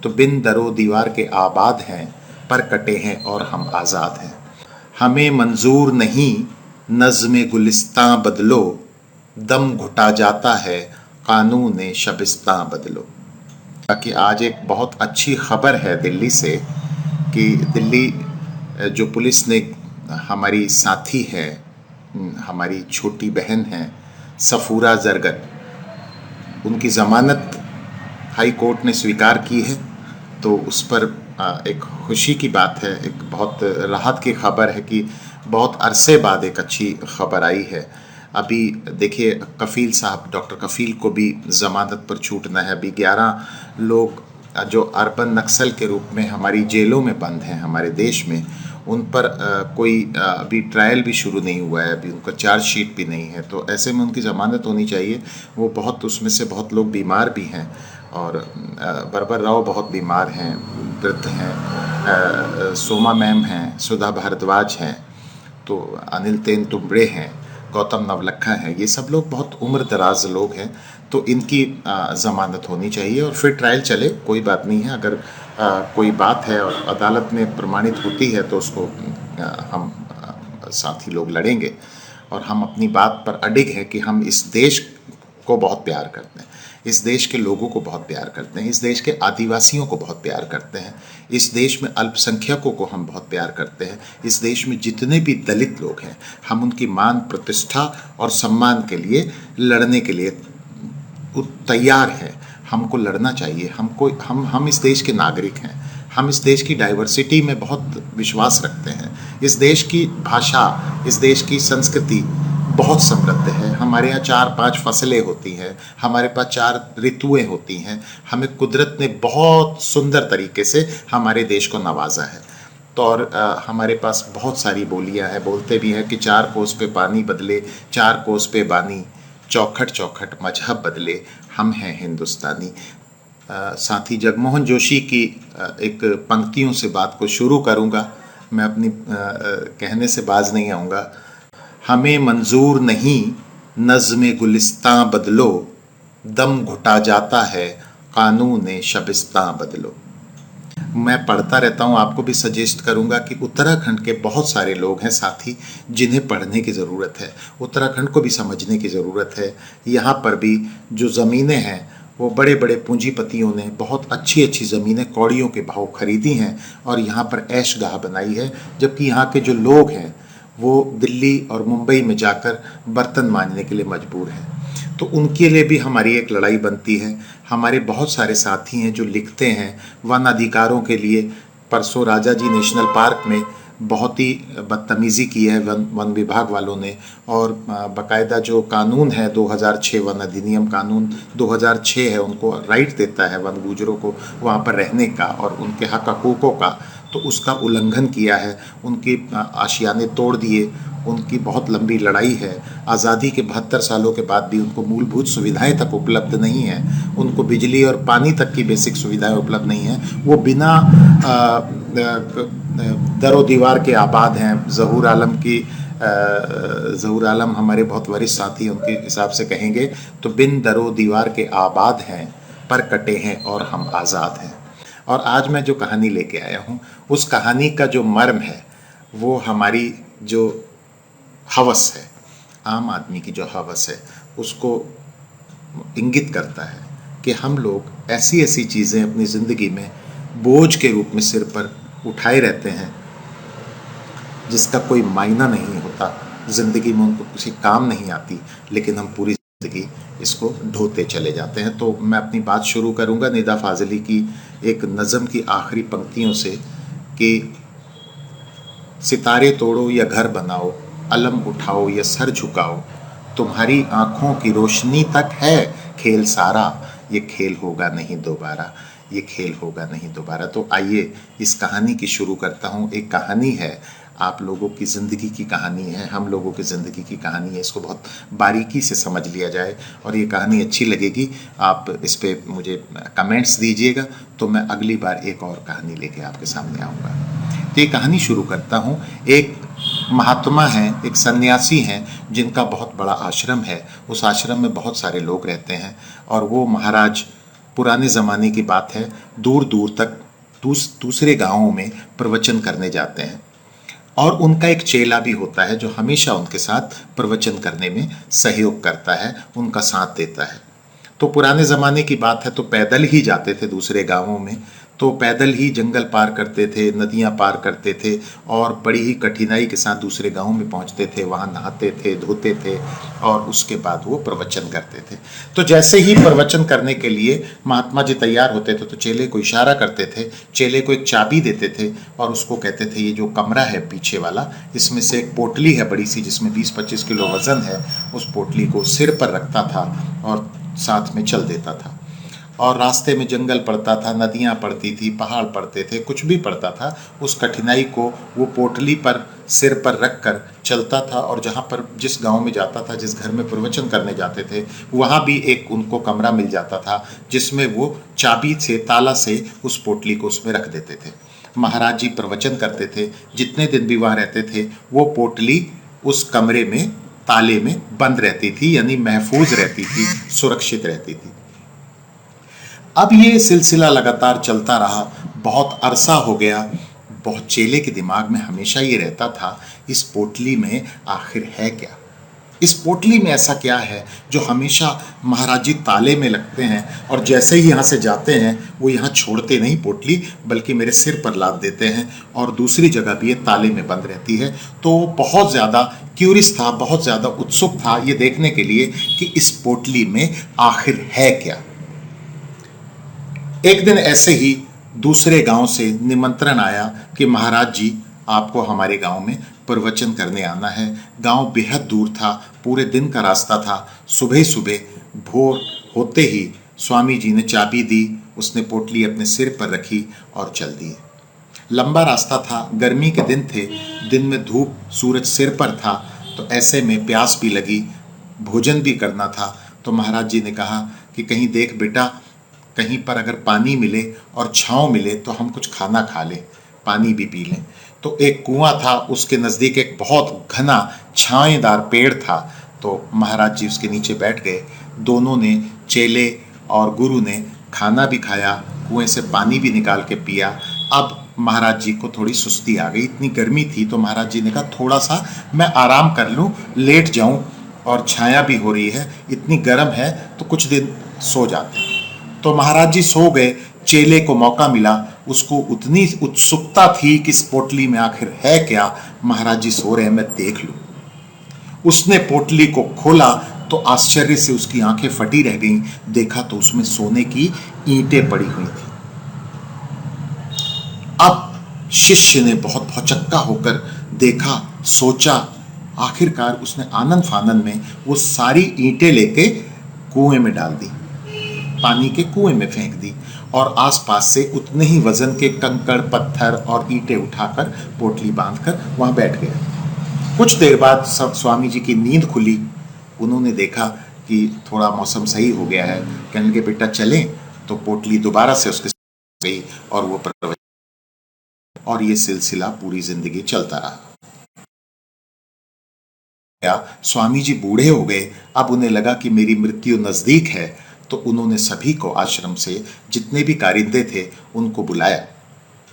तो बिन दरो दीवार के आबाद हैं, पर कटे हैं और हम आज़ाद हैं। हमें मंजूर नहीं नज़्म गुलिस्तां बदलो, दम घुटा जाता है कानून शबिस्तां बदलो। कि आज एक बहुत अच्छी खबर है दिल्ली से कि दिल्ली जो पुलिस ने हमारी साथी है, हमारी छोटी बहन है सफूरा जरगर, उनकी ज़मानत हाई कोर्ट ने स्वीकार की है। तो उस पर एक खुशी की बात है, एक बहुत राहत की खबर है कि बहुत अरसे बाद एक अच्छी खबर आई है। अभी देखिए कफ़ील साहब, डॉक्टर कफ़ील को भी ज़मानत पर छूटना है। अभी 11 लोग जो अर्बन नक्सल के रूप में हमारी जेलों में बंद हैं हमारे देश में, उन पर कोई अभी ट्रायल भी शुरू नहीं हुआ है, अभी उनका चार्जशीट भी नहीं है। तो ऐसे में उनकी ज़मानत होनी चाहिए। वो बहुत, उसमें से बहुत लोग बीमार भी हैं और बरबर राव बहुत बीमार हैं, वृद्ध हैं, सोमा मैम हैं, सुधा भारद्वाज हैं, तो अनिल तेनतुंबड़े हैं, गौतम नवलखा हैं, ये सब लोग बहुत उम्र दराज लोग हैं। तो इनकी ज़मानत होनी चाहिए और फिर ट्रायल चले, कोई बात नहीं है। अगर कोई बात है और अदालत में प्रमाणित होती है तो उसको हम साथी लोग लड़ेंगे। और हम अपनी बात पर अडिग हैं कि हम इस देश को बहुत प्यार करते हैं, इस देश के लोगों को बहुत प्यार करते हैं, इस देश के आदिवासियों को बहुत प्यार करते हैं, इस देश में अल्पसंख्यकों को हम बहुत प्यार करते हैं, इस देश में जितने भी दलित लोग हैं हम उनकी मान, प्रतिष्ठा और सम्मान के लिए लड़ने के लिए तैयार हैं। हमको लड़ना चाहिए। हम इस देश के नागरिक हैं। हम इस देश की डाइवर्सिटी में बहुत विश्वास रखते हैं। इस देश की भाषा, इस देश की संस्कृति बहुत समृद्ध है। हमारे यहाँ 4-5 फसलें होती हैं, हमारे पास 4 ऋतुएं होती हैं। हमें कुदरत ने बहुत सुंदर तरीके से हमारे देश को नवाजा है। तो और हमारे पास बहुत सारी बोलियां हैं। बोलते भी हैं कि 4 कोस पे पानी बदले, 4 कोस पे बानी, चौखट चौखट मजहब बदले, हम हैं हिंदुस्तानी। साथी जगमोहन जोशी की एक पंक्तियों से बात को शुरू करूँगा। मैं अपनी कहने से बाज नहीं आऊँगा। हमें मंजूर नहीं नज़्म गुलिस्तां बदलो, दम घुटा जाता है कानून शबिस्तां बदलो। मैं पढ़ता रहता हूँ, आपको भी सजेस्ट करूँगा कि उत्तराखंड के बहुत सारे लोग हैं साथी जिन्हें पढ़ने की ज़रूरत है, उत्तराखंड को भी समझने की ज़रूरत है। यहाँ पर भी जो ज़मीनें हैं वो बड़े बड़े पूंजीपतियों ने बहुत अच्छी अच्छी ज़मीनें कौड़ियों के भाव खरीदी हैं और यहाँ पर ऐशगाह बनाई है, जबकि यहाँ के जो लोग हैं वो दिल्ली और मुंबई में जाकर बर्तन मांजने के लिए मजबूर हैं। तो उनके लिए भी हमारी एक लड़ाई बनती है। हमारे बहुत सारे साथी हैं जो लिखते हैं वन अधिकारों के लिए। परसों राजा जी नेशनल पार्क में बहुत ही बदतमीज़ी की है वन विभाग वालों ने, और बाकायदा जो कानून है 2006 वन अधिनियम कानून 2006 है, उनको राइट देता है वन गुजरों को वहाँ पर रहने का और उनके हक हकूक़ों का, तो उसका उल्लंघन किया है। उनकी आशियाने तोड़ दिए। उनकी बहुत लंबी लड़ाई है। आज़ादी के 72 सालों के बाद भी उनको मूलभूत सुविधाएं तक उपलब्ध नहीं हैं। उनको बिजली और पानी तक की बेसिक सुविधाएं उपलब्ध नहीं हैं। वो बिना दरो दीवार के आबाद हैं। ज़हूर आलम हमारे बहुत वरिष्ठ साथी, उनके हिसाब से कहेंगे तो बिन दरो दीवार के आबाद हैं, पर कटे हैं और हम आज़ाद हैं। और आज मैं जो कहानी लेके आया हूँ उस कहानी का जो मर्म है वो हमारी जो हवस है, आम आदमी की जो हवस है, उसको इंगित करता है कि हम लोग ऐसी ऐसी चीज़ें अपनी ज़िंदगी में बोझ के रूप में सिर पर उठाए रहते हैं जिसका कोई मायना नहीं होता, ज़िंदगी में उनको किसी काम नहीं आती, लेकिन हम पूरी ज़िंदगी इसको ढोते चले जाते हैं। तो मैं अपनी बात शुरू करूँगा निदा फ़ाज़ली की एक नज़म की आखिरी पंक्तियों से कि सितारे तोड़ो या घर बनाओ, अलम उठाओ या सर झुकाओ, तुम्हारी आँखों की रोशनी तक है खेल सारा, ये खेल होगा नहीं दोबारा, ये खेल होगा नहीं दोबारा। तो आइए इस कहानी की शुरू करता हूँ। एक कहानी है, आप लोगों की ज़िंदगी की कहानी है, हम लोगों की ज़िंदगी की कहानी है। इसको बहुत बारीकी से समझ लिया जाए और ये कहानी अच्छी लगेगी। आप इस पर मुझे कमेंट्स दीजिएगा तो मैं अगली बार एक और कहानी लेके आपके सामने आऊँगा। तो ये कहानी शुरू करता हूँ। एक महात्मा हैं, एक सन्यासी हैं जिनका बहुत बड़ा आश्रम है। उस आश्रम में बहुत सारे लोग रहते हैं और वो महाराज पुराने ज़माने की बात है, दूर दूर तक दूसरे गांवों में प्रवचन करने जाते हैं और उनका एक चेला भी होता है जो हमेशा उनके साथ प्रवचन करने में सहयोग करता है, उनका साथ देता है। तो पुराने ज़माने की बात है तो पैदल ही जाते थे दूसरे गांवों में, तो पैदल ही जंगल पार करते थे, नदियां पार करते थे और बड़ी ही कठिनाई के साथ दूसरे गांव में पहुंचते थे, वहां नहाते थे, धोते थे और उसके बाद वो प्रवचन करते थे। तो जैसे ही प्रवचन करने के लिए महात्मा जी तैयार होते थे तो चेले को इशारा करते थे, चेले को एक चाबी देते थे और उसको कहते थे ये जो कमरा है पीछे वाला, इसमें से एक पोटली है बड़ी सी जिसमें 20-25 किलो वजन है, उस पोटली को सिर पर रखता था और साथ में चल देता था। और रास्ते में जंगल पड़ता था, नदियाँ पड़ती थी, पहाड़ पड़ते थे, कुछ भी पड़ता था, उस कठिनाई को वो पोटली पर सिर पर रख कर चलता था। और जहाँ पर जिस गांव में जाता था, जिस घर में प्रवचन करने जाते थे, वहाँ भी एक उनको कमरा मिल जाता था जिसमें वो चाबी से, ताला से उस पोटली को उसमें रख देते थे। महाराज जी प्रवचन करते थे, जितने दिन भी वहाँ रहते थे वो पोटली उस कमरे में ताले में बंद रहती थी, यानी महफूज रहती थी, सुरक्षित रहती थी। अब ये सिलसिला लगातार चलता रहा, बहुत अरसा हो गया। बहुत चेले के दिमाग में हमेशा ये रहता था, इस पोटली में आखिर है क्या, इस पोटली में ऐसा क्या है जो हमेशा महाराज जी ताले में लगते हैं और जैसे ही यहाँ से जाते हैं वो यहाँ छोड़ते नहीं पोटली, बल्कि मेरे सिर पर लाद देते हैं और दूसरी जगह भी ये ताले में बंद रहती है। तो बहुत ज़्यादा क्यूरियस था, बहुत ज़्यादा उत्सुक था ये देखने के लिए कि इस पोटली में आखिर है क्या। एक दिन ऐसे ही दूसरे गांव से निमंत्रण आया कि महाराज जी आपको हमारे गांव में प्रवचन करने आना है। गांव बेहद दूर था, पूरे दिन का रास्ता था। सुबह सुबह भोर होते ही स्वामी जी ने चाबी दी, उसने पोटली अपने सिर पर रखी और चल दिए। लंबा रास्ता था, गर्मी के दिन थे, दिन में धूप, सूरज सिर पर था, तो ऐसे में प्यास भी लगी, भोजन भी करना था। तो महाराज जी ने कहा कि कहीं देख बेटा, कहीं पर अगर पानी मिले और छाँव मिले तो हम कुछ खाना खा लें, पानी भी पी लें। तो एक कुआं था, उसके नज़दीक एक बहुत घना छाएदार पेड़ था, तो महाराज जी उसके नीचे बैठ गए। दोनों ने, चेले और गुरु ने, खाना भी खाया, कुएं से पानी भी निकाल के पिया। अब महाराज जी को थोड़ी सुस्ती आ गई, इतनी गर्मी थी, तो महाराज जी ने कहा थोड़ा सा मैं आराम कर लूँ, लेट जाऊँ, और छाया भी हो रही है, इतनी गर्म है तो कुछ दिन सो जाते। तो महाराज जी सो गए। चेले को मौका मिला, उसको उतनी उत्सुकता थी कि इस पोटली में आखिर है क्या, महाराज जी सो रहे हैं, मैं देख लूं। उसने पोटली को खोला तो आश्चर्य से उसकी आंखें फटी रह गईं। देखा तो उसमें सोने की ईंटें पड़ी हुई थी। अब शिष्य ने बहुत भौचक्का होकर देखा, सोचा, आखिरकार उसने आनंद फानंद में वो सारी ईंटें लेके कुएं में डाल दी, पानी के कुएं में फेंक दी और आसपास से उतने ही वजन के कंकड़, पत्थर और ईंटें उठाकर पोटली बांधकर वहां बैठ गया। कुछ देर बाद स्वामी जी की नींद खुली। उन्होंने देखा कि थोड़ा मौसम सही हो गया है, कहने लगे बेटा चलें। तो पोटली दोबारा से उसके साथ गई और वो प्रवचन, और ये सिलसिला पूरी जिंदगी चलता रहा। स्वामी जी बूढ़े हो गए, अब उन्हें लगा कि मेरी मृत्यु नजदीक है, तो उन्होंने सभी को, आश्रम से जितने भी कारिंदे थे उनको बुलाया।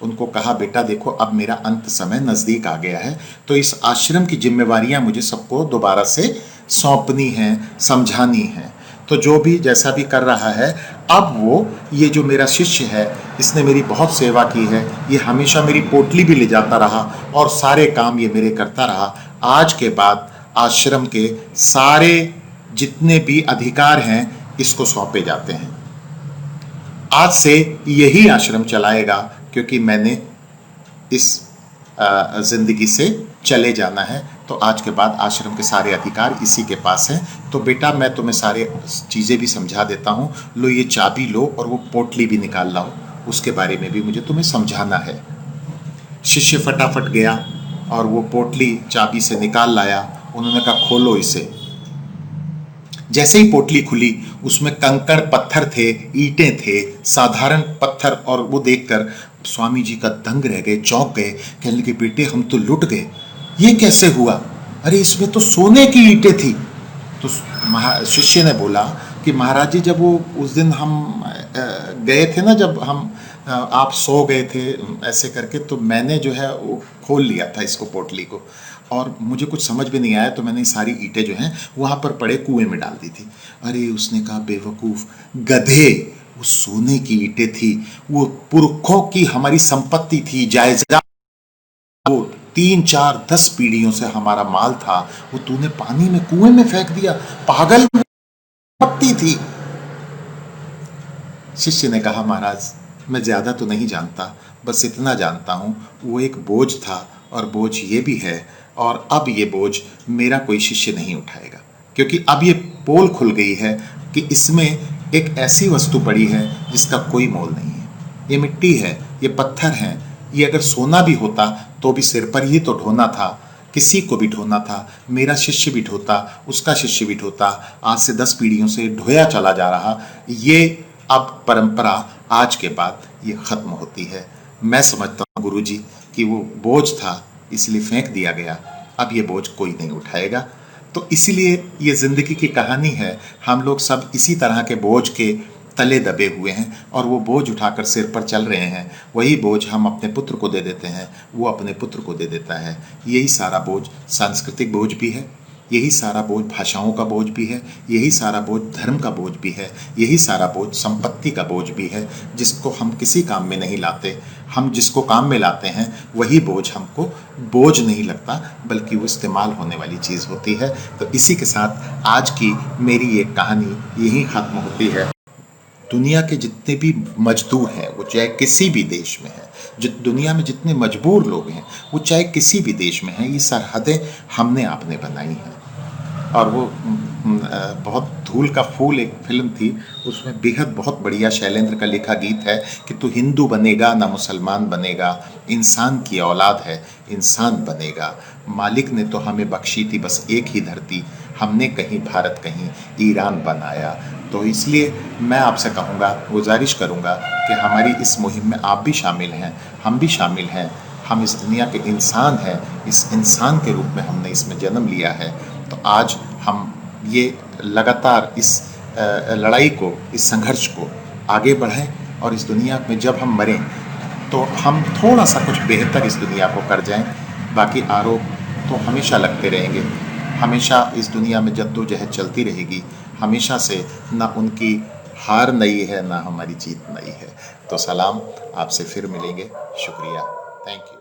उनको कहा बेटा देखो अब मेरा अंत समय नज़दीक आ गया है, तो इस आश्रम की जिम्मेवारियां मुझे सबको दोबारा से सौंपनी हैं, समझानी हैं। तो जो भी जैसा भी कर रहा है, अब वो ये जो मेरा शिष्य है, इसने मेरी बहुत सेवा की है, ये हमेशा मेरी पोटली भी ले जाता रहा और सारे काम ये मेरे करता रहा। आज के बाद आश्रम के सारे जितने भी अधिकार हैं इसको सौंपे जाते हैं। आज से यही आश्रम चलाएगा, क्योंकि मैंने इस जिंदगी से चले जाना है, तो आज के बाद आश्रम के सारे अधिकार इसी के पास हैं। तो बेटा मैं तुम्हें सारे चीज़ें भी समझा देता हूँ, लो ये चाबी लो और वो पोटली भी निकाल लाओ, उसके बारे में भी मुझे तुम्हें समझाना है। शिष्य फटाफट गया और वो पोटली चाबी से निकाल लाया। उन्होंने कहा खोलो इसे। जैसे ही पोटली खुली, उसमें कंकड़ पत्थर थे, ईंटें थे, साधारण पत्थर, और वो देखकर स्वामी जी का दंग रह गए, चौंक गए, कहने लगे बेटे हम तो लुट गए, ये कैसे हुआ? अरे इसमें तो सोने की ईंटें थी। तो शिष्य ने बोला कि महाराज जी जब वो उस दिन हम गए थे ना, जब हम आप सो गए थे ऐसे करके, तो मैंने जो है वो खोल लिया था इसको, पोटली को, और मुझे कुछ समझ में नहीं आया, तो मैंने सारी ईंटें जो हैं वहाँ पर पड़े कुएं में डाल दी थी। अरे उसने कहा बेवकूफ़ गधे, वो सोने की ईंटें थी, वो पुरखों की हमारी संपत्ति थी, जायदाद, वो 3 4 10 पीढ़ियों से हमारा माल था, वो तूने पानी में कुएं में फेंक दिया, पागल, संपत्ति थी। शिष्य ने कहा महाराज मैं ज़्यादा तो नहीं जानता, बस इतना जानता हूँ वो एक बोझ था, और बोझ ये भी है, और अब ये बोझ मेरा कोई शिष्य नहीं उठाएगा, क्योंकि अब ये पोल खुल गई है कि इसमें एक ऐसी वस्तु पड़ी है जिसका कोई मोल नहीं है। ये मिट्टी है, ये पत्थर हैं, ये अगर सोना भी होता तो भी सिर पर ही तो ढोना था, किसी को भी ढोना था, मेरा शिष्य भी ढोता, उसका शिष्य भी ढोता, आज से 10 पीढ़ियों से ढोया चला जा रहा। ये अब परंपरा आज के बाद ये ख़त्म होती है। मैं समझता हूँ गुरुजी कि वो बोझ था इसलिए फेंक दिया गया, अब ये बोझ कोई नहीं उठाएगा। तो इसीलिए ये ज़िंदगी की कहानी है, हम लोग सब इसी तरह के बोझ के तले दबे हुए हैं, और वो बोझ उठाकर सिर पर चल रहे हैं। वही बोझ हम अपने पुत्र को दे देते हैं, वो अपने पुत्र को दे देता है। यही सारा बोझ सांस्कृतिक बोझ भी है, यही सारा बोझ भाषाओं का बोझ भी है, यही सारा बोझ धर्म का बोझ भी है, यही सारा बोझ संपत्ति का बोझ भी है, जिसको हम किसी काम में नहीं लाते। हम जिसको काम में लाते हैं वही बोझ हमको बोझ नहीं लगता, बल्कि वो इस्तेमाल होने वाली चीज़ होती है। तो इसी के साथ आज की मेरी ये कहानी यहीं ख़त्म होती है। दुनिया के जितने भी मजदूर हैं, वो चाहे किसी भी देश में हैं, दुनिया में जितने मजबूर लोग हैं, वो चाहे किसी भी देश में हैं, ये सरहदें हमने आपने बनाई हैं। और वो बहुत धूल का फूल एक फिल्म थी, उसमें बेहद बहुत बढ़िया शैलेंद्र का लिखा गीत है कि तू हिंदू बनेगा ना मुसलमान बनेगा, इंसान की औलाद है इंसान बनेगा, मालिक ने तो हमें बख्शी थी बस एक ही धरती, हमने कहीं भारत कहीं ईरान बनाया। तो इसलिए मैं आपसे कहूँगा, गुजारिश करूँगा कि हमारी इस मुहिम में आप भी शामिल हैं, हम भी शामिल हैं। हम इस दुनिया के इंसान हैं, इस इंसान के रूप में हमने इसमें जन्म लिया है। तो आज हम ये लगातार इस लड़ाई को, इस संघर्ष को आगे बढ़ाएं, और इस दुनिया में जब हम मरें तो हम थोड़ा सा कुछ बेहतर इस दुनिया को कर जाएं। बाकी आरोप तो हमेशा लगते रहेंगे, हमेशा इस दुनिया में जद्दोजहद चलती रहेगी, हमेशा से ना उनकी हार नई है ना हमारी जीत नई है। तो सलाम, आपसे फिर मिलेंगे। शुक्रिया, थैंक यू।